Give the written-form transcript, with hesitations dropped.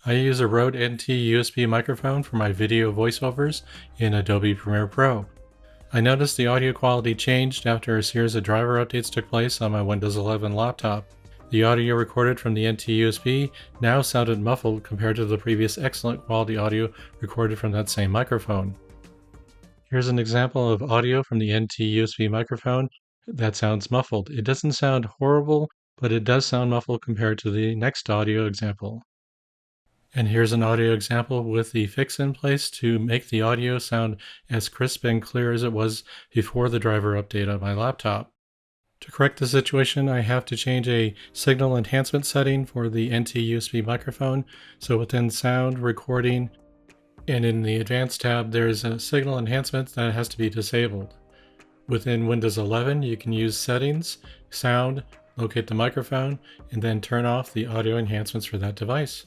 I use a Rode NT USB microphone for my video voiceovers in Adobe Premiere Pro. I noticed the audio quality changed after a series of driver updates took place on my Windows 11 laptop. The audio recorded from the NT USB now sounded muffled compared to the previous excellent quality audio recorded from that same microphone. Here's an example of audio from the NT USB microphone that sounds muffled. It doesn't sound horrible, but it does sound muffled compared to the next audio example. And here's an audio example with the fix in place to make the audio sound as crisp and clear as it was before the driver update on my laptop. To correct the situation, I have to change a signal enhancement setting for the NT USB microphone. So within Sound, Recording, and in the Advanced tab, there's a signal enhancement that has to be disabled. Within Windows 11, you can use Settings, Sound, locate the microphone, and then turn off the audio enhancements for that device.